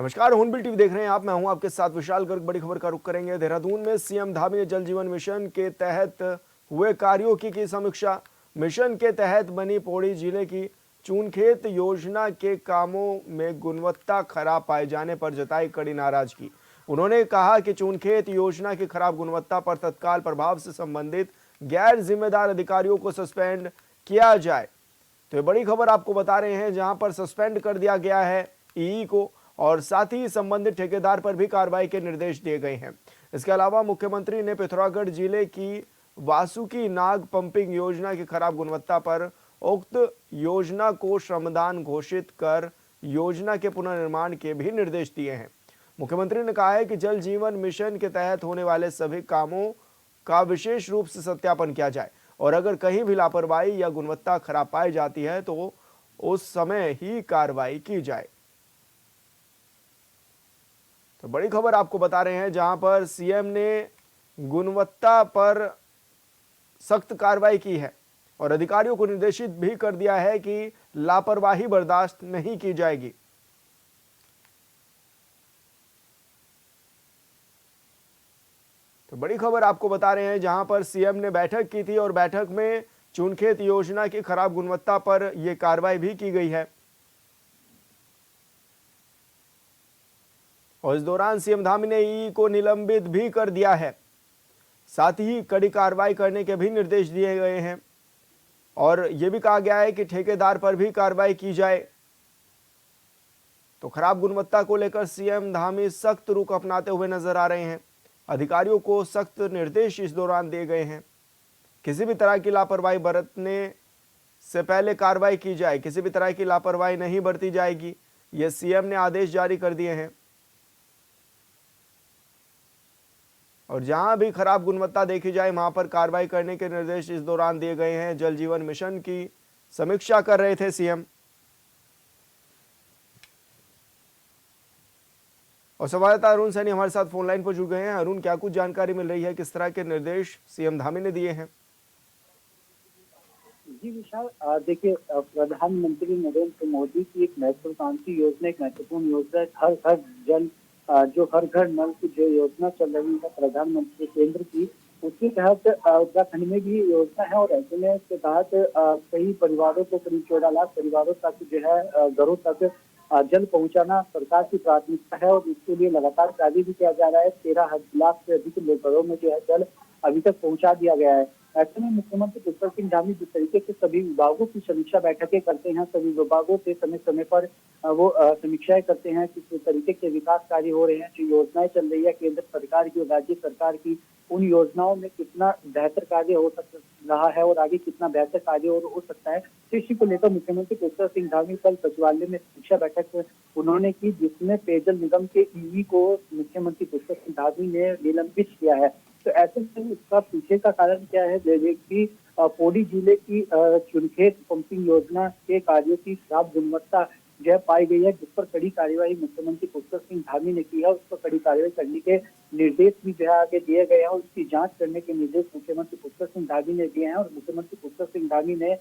नमस्कार, हूनबिल टीवी देख रहे हैं आप। मैं हूं आपके साथ विशाल गर्ग। बड़ी खबर का रुख करेंगे। देहरादून में सीएम धामी ने जल जीवन मिशन के तहत हुए कार्यों की समीक्षा। मिशन के तहत बनी पौड़ी जिले की चूनखेत योजना के कामों में गुणवत्ता खराब पाए जाने पर जताई कड़ी नाराजगी। उन्होंने कहा कि चूनखेत योजना की खराब गुणवत्ता पर तत्काल प्रभाव से संबंधित गैर जिम्मेदार अधिकारियों को सस्पेंड किया जाए। तो ये बड़ी खबर आपको बता रहे हैं, जहां पर सस्पेंड कर दिया गया है ईई को और साथ ही संबंधित ठेकेदार पर भी कार्रवाई के निर्देश दिए गए हैं। इसके अलावा मुख्यमंत्री ने पिथौरागढ़ जिले की वासुकी नाग पंपिंग योजना की खराब गुणवत्ता पर उक्त योजना को श्रमदान घोषित कर योजना के पुनर्निर्माण के भी निर्देश दिए हैं। मुख्यमंत्री ने कहा है कि जल जीवन मिशन के तहत होने वाले सभी कामों का विशेष रूप से सत्यापन किया जाए और अगर कहीं भी लापरवाही या गुणवत्ता खराब पाई जाती है तो उस समय ही कार्रवाई की जाए। तो बड़ी खबर आपको बता रहे हैं, जहां पर सीएम ने गुणवत्ता पर सख्त कार्रवाई की है और अधिकारियों को निर्देशित भी कर दिया है कि लापरवाही बर्दाश्त नहीं की जाएगी। तो बड़ी खबर आपको बता रहे हैं, जहां पर सीएम ने बैठक की थी और बैठक में चूनखेत योजना की खराब गुणवत्ता पर यह कार्रवाई भी की गई है। और इस दौरान सीएम धामी ने ईई को निलंबित भी कर दिया है। साथ ही कड़ी कार्रवाई करने के भी निर्देश दिए गए हैं और यह भी कहा गया है कि ठेकेदार पर भी कार्रवाई की जाए। तो खराब गुणवत्ता को लेकर सीएम धामी सख्त रुख अपनाते हुए नजर आ रहे हैं। अधिकारियों को सख्त निर्देश इस दौरान दिए गए हैं। किसी भी तरह की लापरवाही बरतने से पहले कार्रवाई की जाए। किसी भी तरह की लापरवाही नहीं बरती जाएगी, यह सीएम ने आदेश जारी कर दिए हैं। और जहां भी खराब गुणवत्ता देखी जाए वहां पर कार्रवाई करने के निर्देश इस दौरान दिए गए हैं। जल जीवन मिशन की समीक्षा कर रहे थे सीएम। और संवाददाता अरुण सैनी हमारे साथ फोन लाइन पर जुड़ गए हैं। अरुण, क्या कुछ जानकारी मिल रही है, किस तरह के निर्देश सीएम धामी ने दिए हैं? जी विशाल, देखिए, प्रधानमंत्री नरेंद्र मोदी की एक महत्वाकांक्षी योजना, एक महत्वपूर्ण योजना हर घर जल, जो हर घर नल की जो योजना चल रही है प्रधानमंत्री केंद्र की, उसके तहत उत्तराखंड में भी योजना है। और ऐसे में इसके तहत कई परिवारों को, करीब 14 लाख परिवारों तक जो है घरों तक जल पहुंचाना सरकार की प्राथमिकता है और इसके लिए लगातार कार्य भी किया जा रहा है। 13 लाख से अधिक घरों में जो है जल अभी तक पहुंचा दिया गया है। ऐसे में मुख्यमंत्री पुष्कर सिंह धामी जिस तरीके से सभी विभागों की समीक्षा बैठकें करते हैं, सभी विभागों से समय समय पर वो समीक्षाएं करते हैं किस तरीके के विकास कार्य हो रहे हैं, जो योजनाएं चल रही है केंद्र सरकार की और राज्य सरकार की, उन योजनाओं में कितना बेहतर कार्य हो रहा है और आगे कितना बेहतर कार्य हो सकता है। तो इसी को लेकर मुख्यमंत्री पुष्कर सिंह धामी कल सचिवालय में समीक्षा बैठक उन्होंने की, जिसमें पेयजल निगम के ईई को मुख्यमंत्री पुष्कर सिंह धामी ने निलंबित किया है। तो ऐसे में इसका पीछे का कारण क्या है? जैसे कि पौड़ी जिले की चुनखेत पंपिंग योजना के कार्यों की खराब गुणवत्ता जो है पाई गई है, जिस पर कड़ी कार्यवाही मुख्यमंत्री पुष्कर सिंह धामी ने की है। उस पर कड़ी कार्यवाही करने के निर्देश भी जो है आगे दिए गए हैं और उसकी जांच करने के निर्देश मुख्यमंत्री पुष्कर सिंह धामी ने दिए हैं। और मुख्यमंत्री पुष्कर सिंह धामी ने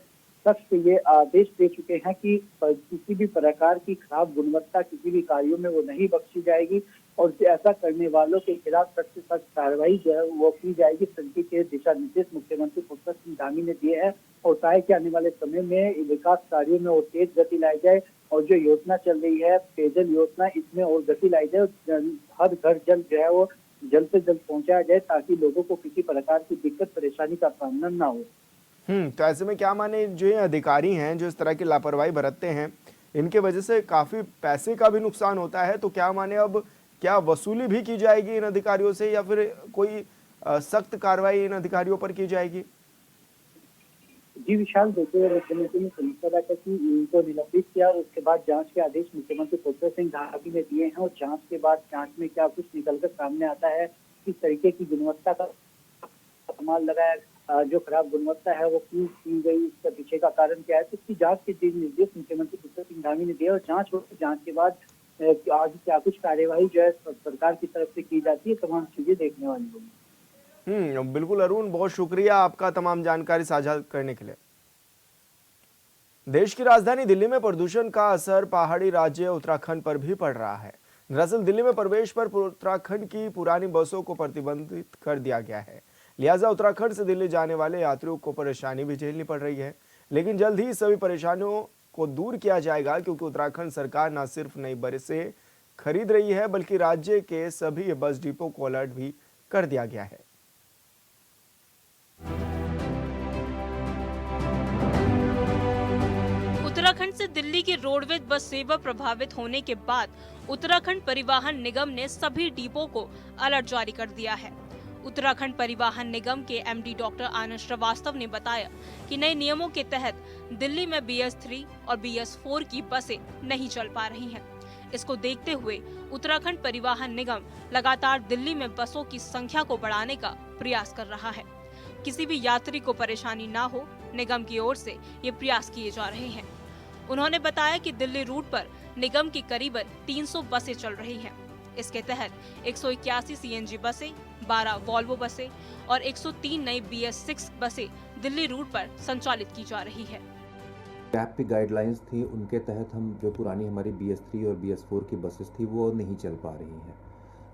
सख्त ये आदेश दे चुके हैं कि किसी भी प्रकार की खराब गुणवत्ता किसी भी कार्यों में वो नहीं बख्शी जाएगी और ऐसा करने वालों के खिलाफ सख्त से सख्त कार्रवाई जो है वो की जाएगी। संघी के दिशा निर्देश मुख्यमंत्री पुष्कर सिंह धामी ने दिए हैं और कहा है कि आने वाले समय में विकास कार्यों में और तेज गति लाई जाए और जो योजना चल रही है पेयजल योजना, इसमें और गति लाई जाए और हर घर जल जो है वो जल्द से जल्द पहुंचाया जाए ताकि लोगों को किसी प्रकार की दिक्कत परेशानी का सामना न हो। तो ऐसे में क्या माने, जो ये अधिकारी हैं जो इस तरह की लापरवाही बरतते हैं, इनके वजह से काफी पैसे का भी नुकसान होता है। तो क्या माने, अब क्या वसूली भी की जाएगी इन अधिकारियों से या फिर कोई सख्त कार्रवाई इन अधिकारियों पर की जाएगी? जी विशाल, देखिए, मुख्यमंत्री ने समीक्षा बैठक की, इनको निलंबित किया और उसके बाद जांच के आदेश मुख्यमंत्री पुष्कर सिंह धामी ने दिए हैं और जांच के बाद जांच में क्या कुछ निकलकर सामने आता है, किस तरीके की गुणवत्ता का कमाल लगाया, जो खराब गुणवत्ता है वो क्यों की गई, इसका पीछे का कारण क्या है, तो इसकी जांच के निर्देश मुख्यमंत्री पुष्कर सिंह धामी ने दिए और जांच हो, जांच के बाद आगे क्या कुछ कार्यवाही जो है सरकार की तरफ से की जाती है, तमाम चीजें देखने वाली होगी। बिल्कुल अरुण, बहुत शुक्रिया आपका तमाम जानकारी साझा करने के लिए। देश की राजधानी दिल्ली में प्रदूषण का असर पहाड़ी राज्य उत्तराखंड पर भी पड़ रहा है, दरअसल दिल्ली में प्रवेश पर उत्तराखंड की पुरानी बसों को प्रतिबंधित कर दिया गया है। लिहाजा उत्तराखंड से दिल्ली जाने वाले यात्रियों को परेशानी भी झेलनी पड़ रही है, लेकिन जल्द ही सभी परेशानियों को दूर किया जाएगा, क्योंकि उत्तराखंड सरकार न सिर्फ नई बसें खरीद रही है, बल्कि राज्य के सभी बस डिपो को अलर्ट भी कर दिया गया है। उत्तराखंड से दिल्ली की रोडवेज बस सेवा प्रभावित होने के बाद उत्तराखंड परिवहन निगम ने सभी डिपो को अलर्ट जारी कर दिया है। उत्तराखंड परिवहन निगम के एमडी डॉक्टर आनंद श्रीवास्तव ने बताया कि नए नियमों के तहत दिल्ली में BS3 और BS4 की बसें नहीं चल पा रही हैं। इसको देखते हुए उत्तराखंड परिवहन निगम लगातार दिल्ली में बसों की संख्या को बढ़ाने का प्रयास कर रहा है। किसी भी यात्री को परेशानी न हो, निगम की ओर से ये प्रयास किए जा रहे हैं। उन्होंने बताया कि दिल्ली रूट पर निगम की करीबन 300 बसें चल रही हैं। इसके तहत 181 CNG बसें, 12 वॉल्वो बसें और 103 नई BS6 बसें दिल्ली रूट पर संचालित की जा रही है। कैब की गाइडलाइंस थी, उनके तहत हम जो पुरानी हमारी BS3 और BS4 की बसेस थी वो नहीं चल पा रही हैं।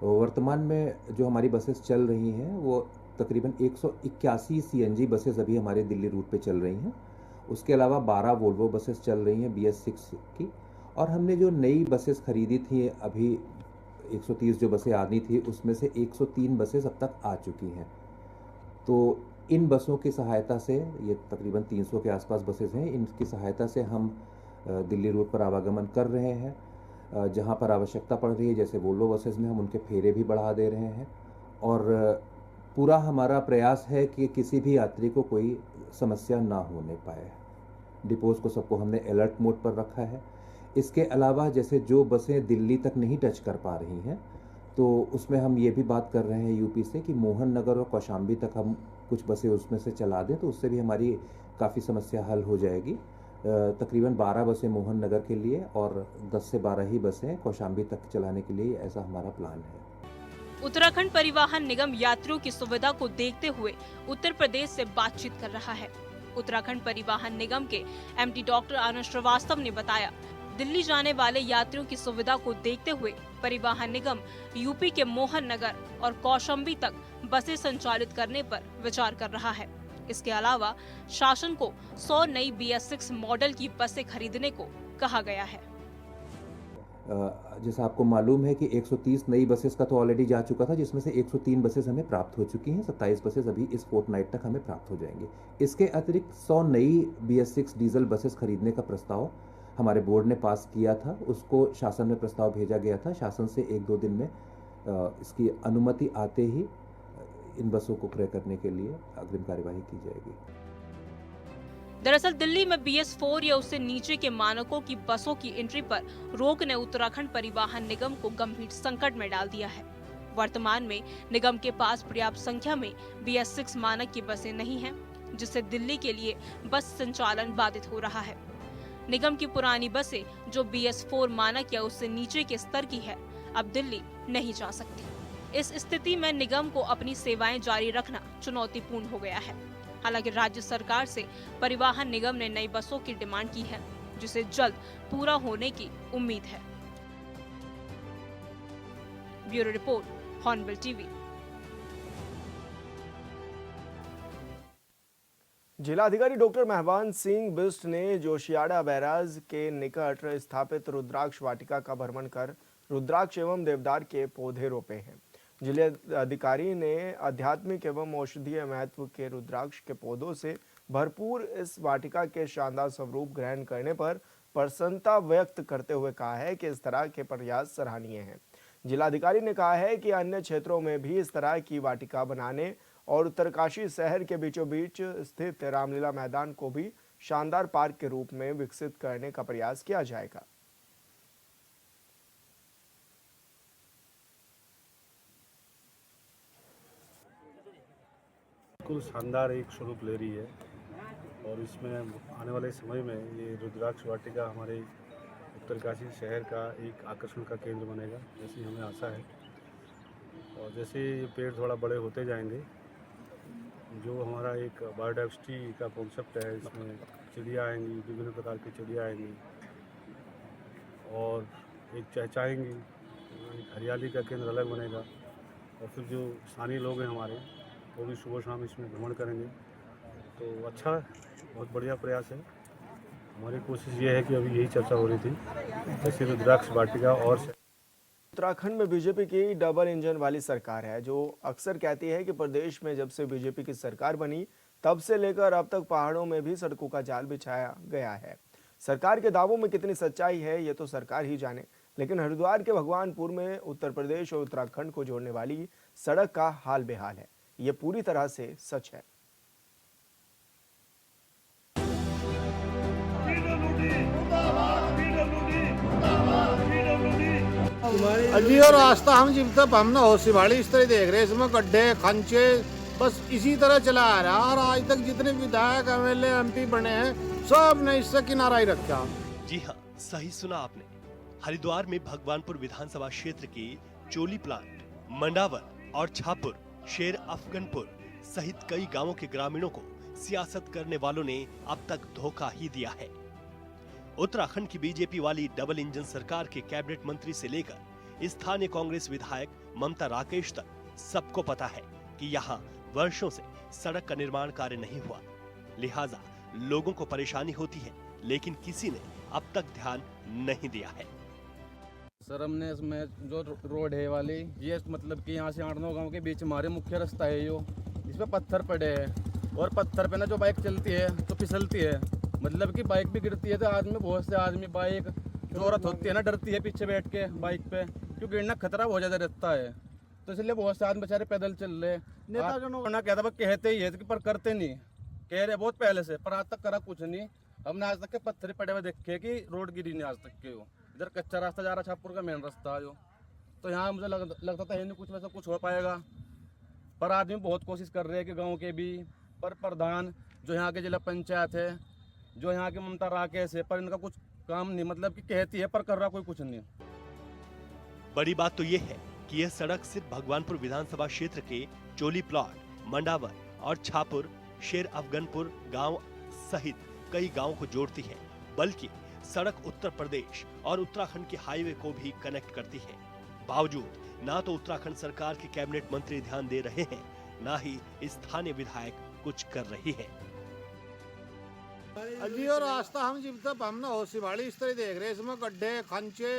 वर्तमान में जो हमारी बसेस चल रही हैं वो तकरीबन 181 CNG बसेस अभी हमारे दिल्ली रूट पे चल रही हैं। उसके अलावा 12 वोल्वो बसेस चल रही हैं BS6 की, और हमने जो नई बसेस खरीदी थी अभी 130 जो बसें आनी थी उसमें से 103 बसेस अब तक आ चुकी हैं। तो इन बसों की सहायता से, ये तकरीबन 300 के आसपास बसेस हैं, इनकी सहायता से हम दिल्ली रूट पर आवागमन कर रहे हैं। जहां पर आवश्यकता पड़ रही है, जैसे वोल्वो बसेस में हम उनके फेरे भी बढ़ा दे रहे हैं, और पूरा हमारा प्रयास है कि किसी भी यात्री को कोई समस्या ना होने पाए। डिपोज को सबको हमने अलर्ट मोड पर रखा है। इसके अलावा जैसे जो बसें दिल्ली तक नहीं टच कर पा रही हैं, तो उसमें हम ये भी बात कर रहे हैं यूपी से कि मोहन नगर और कौशाम्बी तक हम कुछ बसें उसमें से चला दें, तो उससे भी हमारी काफ़ी समस्या हल हो जाएगी। तकरीबन 12 बसें मोहन नगर के लिए और 10 से 12 ही बसें कौशाम्बी तक चलाने के लिए, ऐसा हमारा प्लान है। उत्तराखंड परिवहन निगम यात्रियों की सुविधा को देखते हुए उत्तर प्रदेश से बातचीत कर रहा है। उत्तराखंड परिवहन निगम के एमडी डॉक्टर आनंद श्रीवास्तव ने बताया, दिल्ली जाने वाले यात्रियों की सुविधा को देखते हुए परिवहन निगम यूपी के मोहन नगर और कौशाम्बी तक बसें संचालित करने पर विचार कर रहा है। इसके अलावा शासन को 100 नई BS6 मॉडल की बसें खरीदने को कहा गया है। जैसा आपको मालूम है कि 130 नई बसेस का तो ऑलरेडी जा चुका था, जिसमें से 103 बसेस हमें प्राप्त हो चुकी हैं। 27 बसेस अभी इस फोर्टनाइट तक हमें प्राप्त हो जाएंगी। इसके अतिरिक्त 100 नई BS6 डीजल बसेस खरीदने का प्रस्ताव हमारे बोर्ड ने पास किया था। उसको शासन में प्रस्ताव भेजा गया था। शासन से 1-2 दिन में इसकी अनुमति आते ही इन बसों को क्रय करने के लिए अग्रिम कार्यवाही की जाएगी। दरअसल दिल्ली में BS4 या उससे नीचे के मानकों की बसों की एंट्री पर रोक ने उत्तराखंड परिवहन निगम को गंभीर संकट में डाल दिया है। वर्तमान में निगम के पास पर्याप्त संख्या में BS6 मानक की बसें नहीं हैं, जिससे दिल्ली के लिए बस संचालन बाधित हो रहा है। निगम की पुरानी बसें जो BS4 मानक या उससे नीचे के स्तर की है, अब दिल्ली नहीं जा सकती। इस स्थिति में निगम को अपनी सेवाएं जारी रखना चुनौतीपूर्ण हो गया है। हालांकि राज्य सरकार से परिवहन निगम ने नई बसों की डिमांड की है, जिसे जल्द पूरा होने की उम्मीद है। Bureau report, hornbill TV. जिलाधिकारी डॉक्टर महवान सिंह बिष्ट ने जोशियाड़ा बैराज के निकट स्थापित रुद्राक्ष वाटिका का भ्रमण कर रुद्राक्ष एवं देवदार के पौधे रोपे हैं। जिलाधिकारी ने आध्यात्मिक एवं औषधीय महत्व के रुद्राक्ष के पौधों से भरपूर इस वाटिका के शानदार स्वरूप ग्रहण करने पर प्रसन्नता व्यक्त करते हुए कहा है कि इस तरह के प्रयास सराहनीय हैं। जिलाधिकारी ने कहा है कि अन्य क्षेत्रों में भी इस तरह की वाटिका बनाने और उत्तरकाशी शहर के बीचों बीच स्थित रामलीला मैदान को भी शानदार पार्क के रूप में विकसित करने का प्रयास किया जाएगा। बिल्कुल शानदार एक स्वरूप ले रही है और इसमें आने वाले समय में ये रुद्राक्ष वाटिका हमारे उत्तरकाशी शहर का एक आकर्षण का केंद्र बनेगा, जैसी हमें आशा है। और जैसे ये पेड़ थोड़ा बड़े होते जाएंगे, जो हमारा एक बायोडाइवर्सिटी का कॉन्सेप्ट है, इसमें चिड़िया आएंगी, विभिन्न प्रकार की चिड़िया आएंगी और एक चहचहाएंगी हरियाली का केंद्र अलग बनेगा। और फिर जो स्थानीय लोग हैं हमारे, वो भी सुबह शाम इसमें भ्रमण करेंगे। तो अच्छा, बहुत बढ़िया प्रयास है। हमारी कोशिश ये है कि अभी यही चर्चा हो रही थी, जैसे रुद्राक्ष वाटिका और उत्तराखंड में बीजेपी की डबल इंजन वाली सरकार है, जो अक्सर कहती है कि प्रदेश में जब से बीजेपी की सरकार बनी तब से लेकर अब तक पहाड़ों में भी सड़कों का जाल बिछाया गया है। सरकार के दावों में कितनी सच्चाई है ये तो सरकार ही जाने, लेकिन हरिद्वार के भगवानपुर में उत्तर प्रदेश और उत्तराखंड को जोड़ने वाली सड़क का हाल बेहाल है। ये पूरी तरह से सच है। अजी और रास्ता हम जब तक हमने होशी भाड़ी इस तरह देख रहे, इसमें गड्ढे खंचे बस इसी तरह चला आ रहा। और आज तक जितने विधायक एमएलए एमपी बने हैं सब ने इससे किनारा ही रखा। जी हाँ, सही सुना आपने। हरिद्वार में भगवानपुर विधानसभा क्षेत्र के चोली प्लांट, मंडावर और छापुर, शेर अफगनपुर सहित कई गांवों के ग्रामीणों को सियासत करने वालों ने अब तक धोखा ही दिया है। उत्तराखंड की बीजेपी वाली डबल इंजन सरकार के कैबिनेट मंत्री से लेकर स्थानीय कांग्रेस विधायक ममता राकेश तक सबको पता है कि यहाँ वर्षों से सड़क का निर्माण कार्य नहीं हुआ, लिहाजा लोगों को परेशानी होती है, लेकिन किसी ने अब तक ध्यान नहीं दिया है। सर, हमने इसमें जो रोड है वाली, ये मतलब कि यहाँ से 8-9 गाँव के बीच हमारे मुख्य रास्ता है यो, इसमें पत्थर पड़े हैं और पत्थर पे ना जो बाइक चलती है तो फिसलती है, मतलब कि बाइक भी गिरती है तो आदमी, बहुत से आदमी बाइक जो औरत होती है ना डरती है पीछे बैठ के बाइक पे, क्योंकि गिरना खतरा बहुत ज़्यादा रहता है। तो इसलिए बहुत से आदमी बेचारे पैदल चल रहे। नेतागणों ना कहता कहते ही है पर करते नहीं, कह रहे बहुत पहले से, पर आज तक करा कुछ नहीं। हमने आज तक के पत्थर पड़े हुए देखे कि रोड गिरी नहीं आज तक के। वो इधर कच्चा रास्ता जा रहा, छापुर का मेन रास्ता जो, तो यहाँ मुझे लगता था नहीं कुछ वैसा कुछ हो पाएगा, पर आदमी बहुत कोशिश कर रहे हैं कि गाँव के भी, पर प्रधान जो यहाँ के जिला पंचायत है, जो यहाँ के ममता राकेश है, पर इनका कुछ काम नहीं, मतलब कि कहती है पर कर रहा कोई कुछ नहीं। बड़ी बात तो ये है कि यह सड़क सिर्फ भगवानपुर विधानसभा क्षेत्र के चोली प्लॉट, मंडावर और छापुर, शेर अफगनपुर गांव सहित कई गांवों को जोड़ती है, बल्कि सड़क उत्तर प्रदेश और उत्तराखंड के हाईवे को भी कनेक्ट करती है। बावजूद ना तो उत्तराखंड सरकार के कैबिनेट मंत्री ध्यान दे रहे हैं, ना ही स्थानीय विधायक कुछ कर रही है। अजी और रास्ता हम जब तक हमने होशी भाड़ी इस तरह देख रहे, इसमें गड्ढे खंचे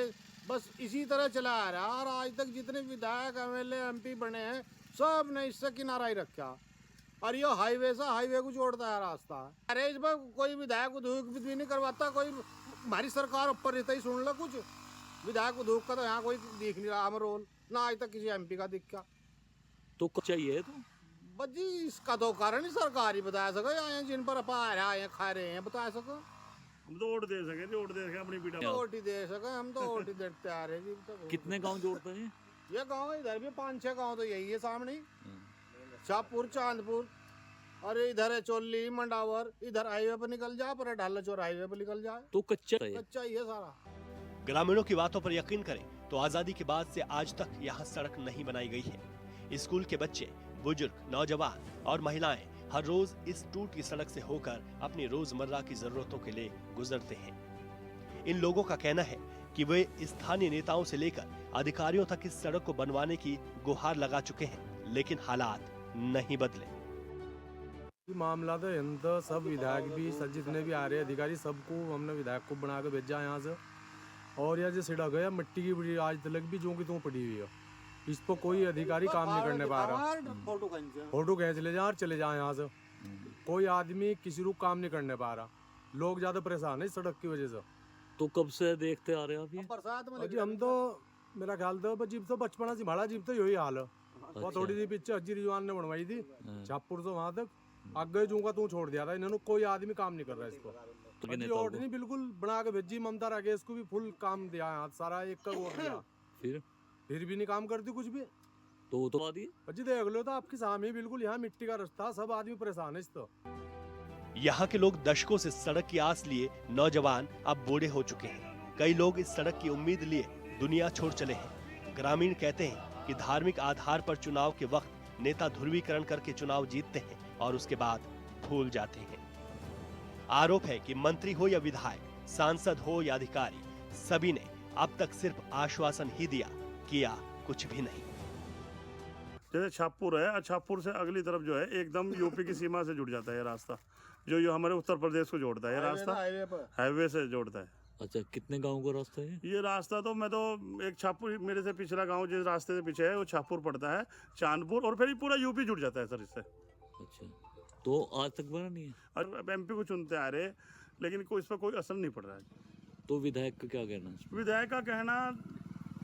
बस इसी तरह चला आ रहा। और आज तक जितने विधायक एमएलए एमपी बने हैं सब ने इससे किनारा ही रखा। और ये हाईवे से हाईवे को जोड़ता है रास्ता। अरे इस पर कोई विधायक उद्योग भी नहीं करवाता, कोई हमारी सरकार ऊपर रहता ही सुन लो कुछ। विधायक उद्योग का तो यहाँ कोई दिख नहीं रहा हम रोल, ना आज तक किसी एमपी का दिखा। तो कुछ चाहिए तो बजी इसका तो कारण ही सरकार ही बता सको, आए जिन पर आ रहे हैं खा रहे हैं बता सको। हम तो वोट दे सके अपनी पीठा वोट ही दे सके, हम तो वोट ही देते आ रहे जी। कितने गांव जोड़ते हैं ये गांव? इधर भी 5-6 गांव तो यही है सामने, शाहपुर, चांदपुर, और इधर है चोली, मंडावर, इधर हाईवे पर निकल जाए, पर ढाला चौर हाईवे पर निकल जाए, तो कच्चा ही है सारा। ग्रामीणों की बातों पर यकीन करें तो आजादी के बाद से आज तक यहाँ सड़क नहीं बनाई गई है। स्कूल के बच्चे, बुजुर्ग, नौजवान और महिलाएं हर रोज इस टूट की सड़क से होकर अपनी रोजमर्रा की जरूरतों के लिए गुजरते हैं। इन लोगों का कहना है कि वे स्थानीय नेताओं से लेकर अधिकारियों तक इस सड़क को बनवाने की गुहार लगा चुके हैं, लेकिन हालात नहीं बदले। मामला तो सब विधायक भी, सब जितने भी आ रहे अधिकारी, सबको हमने विधायक को बना के भेजा यहाँ से। और यह जो सड़क है मिट्टी की बड़ी आज तक भी जो की तुम पड़ी हुई है, इस पर कोई अधिकारी काम नहीं करने पा रहा। फोटो खींच ले जा और चले जाए यहाँ से, कोई आदमी किसी को काम नहीं करने पा रहा। लोग ज्यादा परेशान है इस सड़क की वजह से। तो कब से देखते आ रहे हैं आप जी? हम तो मेरा ख्याल तो जीप तो बचपना से भाड़ा जीप तो यही हाल है। वो थोड़ी सी पीछे अज्जी रिजवान ने बनवाई थी छापुर से वहां तक, आगे जूंगा तू छोड़ दिया था। इन्होंने कोई आदमी काम नहीं कर रहा इसको। वोट नहीं बिल्कुल बना के भेजी ममता राकेश को भी फुल काम दिया है, सारा एक का वोट दिया, फिर भी नहीं काम करती कुछ भी। तो जी देख लो तो आपके सामने बिल्कुल यहाँ मिट्टी का रास्ता, सब आदमी परेशान है इस तो। यहाँ के लोग दशकों से सड़क की आस लिए, नौजवान अब बूढ़े हो चुके हैं। कई लोग इस सड़क की उम्मीद लिए दुनिया छोड़ चले हैं। ग्रामीण कहते हैं कि धार्मिक आधार पर चुनाव के वक्त नेता ध्रुवीकरण करके चुनाव जीतते हैं और उसके बाद भूल जाते हैं। आरोप है कि मंत्री हो या विधायक, सांसद हो या अधिकारी, सभी ने अब तक सिर्फ आश्वासन ही दिया, किया कुछ भी नहीं। जैसे छापुर है, छापुर से अगली तरफ जो है एकदम यूपी की सीमा से जुड़ जाता है ये रास्ता, जो हमारे उत्तर प्रदेश को जोड़ता है। ये रास्ता हाईवे से जोड़ता है। अच्छा, कितने गाँव का रास्ता है? ये रास्ता तो मैं तो एक छापुर, मेरे से पिछला गांव जिस रास्ते से पीछे है वो छापुर पड़ता है, चांदपुर, और फिर पूरा यूपी जुड़ जाता है सर इससे। अच्छा, तो आज तक बना नहीं है? और एमपी को चुनते आ रहे, लेकिन कोई इस पर कोई असर नहीं पड़ रहा है। तो विधायक का क्या कहना है? विधायक का कहना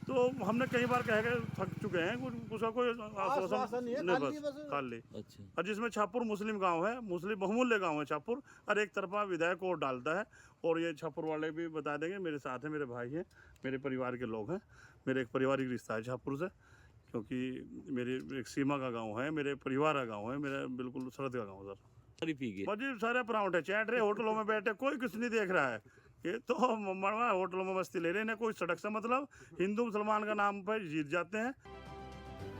तो हमने कई बार कह के थक चुके हैं, उसका कोई आश्वासन नहीं, बस खाली। अच्छा, और जिसमें छापुर मुस्लिम गांव है, मुस्लिम बहुमूल्य गांव है छापुर, और एक तरफा विधायक वोट डालता है। और ये छापुर वाले भी बता देंगे, मेरे साथ हैं, मेरे भाई हैं, मेरे परिवार के लोग हैं, मेरे एक पारिवारिक रिश्ता है छापुर से, क्योंकि मेरी एक सीमा का गाँव है, मेरे परिवार का गाँव है, मेरा बिल्कुल सरहद का गाँव सर। पी गए बस सारे पराउंड है, चैट रहे, होटलों में बैठे, कोई कुछ नहीं देख रहा है। ये तो मरवा होटलों में मस्ती ले रहे हैं, कोई सड़क से मतलब, हिंदू मुसलमान का नाम पर जीत जाते हैं।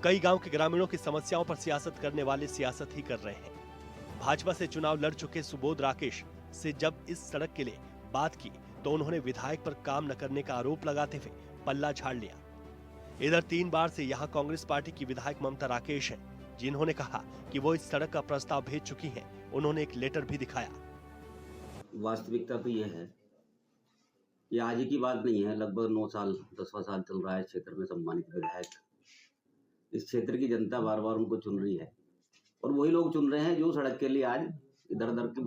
कई गांव के ग्रामीणों की समस्याओं पर सियासत करने वाले सियासत ही कर रहे हैं। भाजपा से चुनाव लड़ चुके सुबोध राकेश से जब इस सड़क के लिए बात की तो उन्होंने विधायक पर काम न करने का आरोप लगाते हुए पल्ला झाड़ लिया। इधर 3 बार से यहाँ कांग्रेस पार्टी की विधायक ममता राकेश हैं, जिन्होंने कहा कि वो इस सड़क का प्रस्ताव भेज चुकी हैं। उन्होंने एक लेटर भी दिखाया। वास्तविकता तो यह है, ये आज ही की बात नहीं है, लगभग 9 साल 10वां साल चल रहा है क्षेत्र में सम्मानित विधायक। इस क्षेत्र की जनता बार बार उनको चुन रही है, और वही लोग चुन रहे हैं जो सड़क के लिए आज इधर उधर की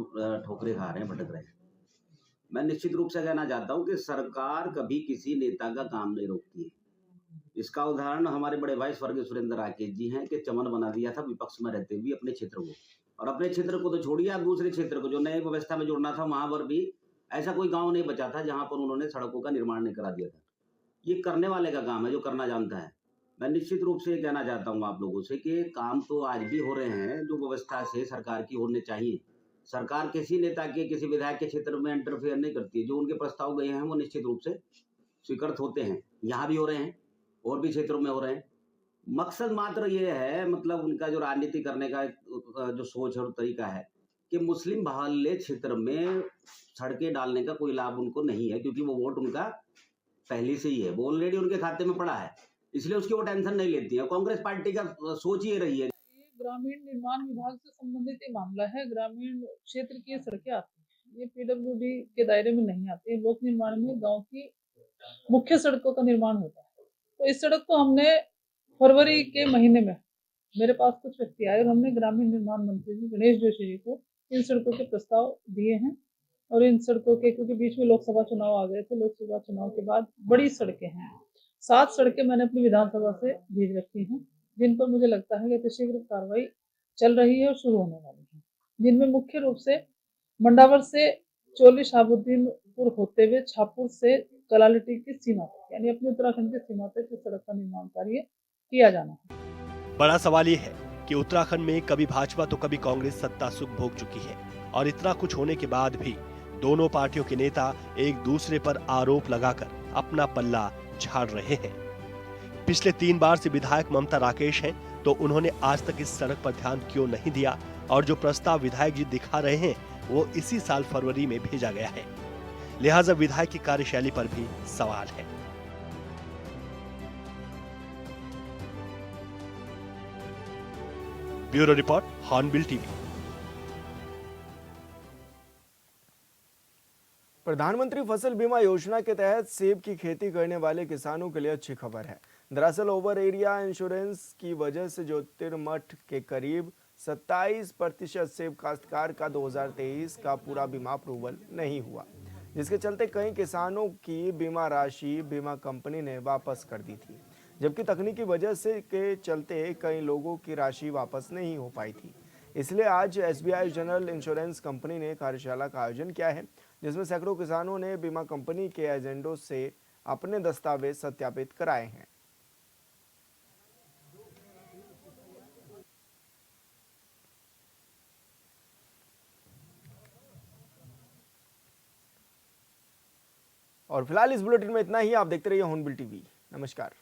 ठोकरें खा रहे हैं, भटक रहे हैं। मैं निश्चित रूप से कहना चाहता हूं कि सरकार कभी किसी नेता का काम नहीं रोकती है। इसका उदाहरण हमारे बड़े भाई स्वर्गीय सुरेंद्र राकेश जी हैं कि चमन बना दिया था विपक्ष में रहते हुए अपने क्षेत्र को, और अपने क्षेत्र को तो छोड़िए, आप दूसरे क्षेत्र को जो नए व्यवस्था में जुड़ना था वहां पर भी ऐसा कोई गांव नहीं बचा था जहां पर उन्होंने सड़कों का निर्माण नहीं करा दिया था। ये करने वाले का काम है जो करना जानता है। मैं निश्चित रूप से ये कहना चाहता हूँ आप लोगों से कि काम तो आज भी हो रहे हैं जो व्यवस्था से सरकार की होने चाहिए। सरकार किसी नेता के, किसी विधायक के क्षेत्र में इंटरफेयर नहीं करती है। जो उनके प्रस्ताव गए हैं वो निश्चित रूप से स्वीकृत होते हैं, यहाँ भी हो रहे हैं और भी क्षेत्रों में हो रहे हैं। मकसद मात्र ये है, मतलब उनका जो राजनीति करने का जो सोच और तरीका है कि मुस्लिम बहुल्य क्षेत्र में सड़कें डालने का कोई लाभ उनको नहीं है, क्योंकि वो वोट उनका पहले से ही है, वो ऑलरेडी उनके खाते में पड़ा है, इसलिए उसकी वो टेंशन नहीं लेती है। कांग्रेस पार्टी का सोच ये रही है। ये ग्रामीण निर्माण विभाग से संबंधित ये मामला है। ग्रामीण क्षेत्र की सड़कें आती हैं, ये पीडब्ल्यूडी के दायरे में नहीं आती है। लोक निर्माण में गाँव की मुख्य सड़कों का निर्माण होता है। तो इस सड़क को हमने फरवरी के महीने में, मेरे पास कुछ व्यक्ति आए और हमने ग्रामीण निर्माण मंत्री जी गणेश जोशी जी को इन सड़कों के प्रस्ताव दिए हैं। और इन सड़कों के, क्योंकि बीच में लोकसभा चुनाव आ गए थे, लोकसभा चुनाव के बाद बड़ी सड़कें हैं, 7 सड़कें मैंने अपनी विधानसभा से भेज रखी हैं, जिन पर मुझे लगता है कि शीघ्र कार्रवाई चल रही है और शुरू होने वाली है। जिनमें मुख्य रूप से मंडावर से चोली शाहबुद्दीनपुर होते हुए छापुर से कलालिटी की सीमा तक, यानी अपनी उत्तराखंड की सीमा तक इस सड़क का निर्माण कार्य किया जाना है। बड़ा सवाल ये है कि उत्तराखंड में कभी भाजपा तो कभी कांग्रेस सत्ता सुख भोग चुकी है, और इतना कुछ होने के बाद भी दोनों पार्टियों के नेता एक दूसरे पर आरोप लगाकर अपना पल्ला झाड़ रहे हैं। पिछले 3 बार से विधायक ममता राकेश हैं, तो उन्होंने आज तक इस सड़क पर ध्यान क्यों नहीं दिया, और जो प्रस्ताव विधायक जी दिखा रहे हैं वो इसी साल फरवरी में भेजा गया है। लिहाजा विधायक की कार्यशैली पर भी सवाल है। Bureau report, hornbill TV. प्रधानमंत्री फसल बीमा योजना के तहत सेब की खेती करने वाले किसानों के लिए अच्छी खबर है। दरअसल ओवर एरिया इंश्योरेंस की वजह से ज्योतिर्मठ के करीब 27% सेब काश्तकार का 2023 का पूरा बीमा अप्रूवल नहीं हुआ, जिसके चलते कई किसानों की बीमा राशि बीमा कंपनी ने वापस कर दी थी, जबकि तकनीकी वजह से के चलते कई लोगों की राशि वापस नहीं हो पाई थी। इसलिए आज SBI जनरल इंश्योरेंस कंपनी ने कार्यशाला का आयोजन किया है, जिसमें सैकड़ों किसानों ने बीमा कंपनी के एजेंटों से अपने दस्तावेज सत्यापित कराए हैं। और फिलहाल इस बुलेटिन में इतना ही। आप देखते रहिए हॉर्नबिल टीवी। नमस्कार।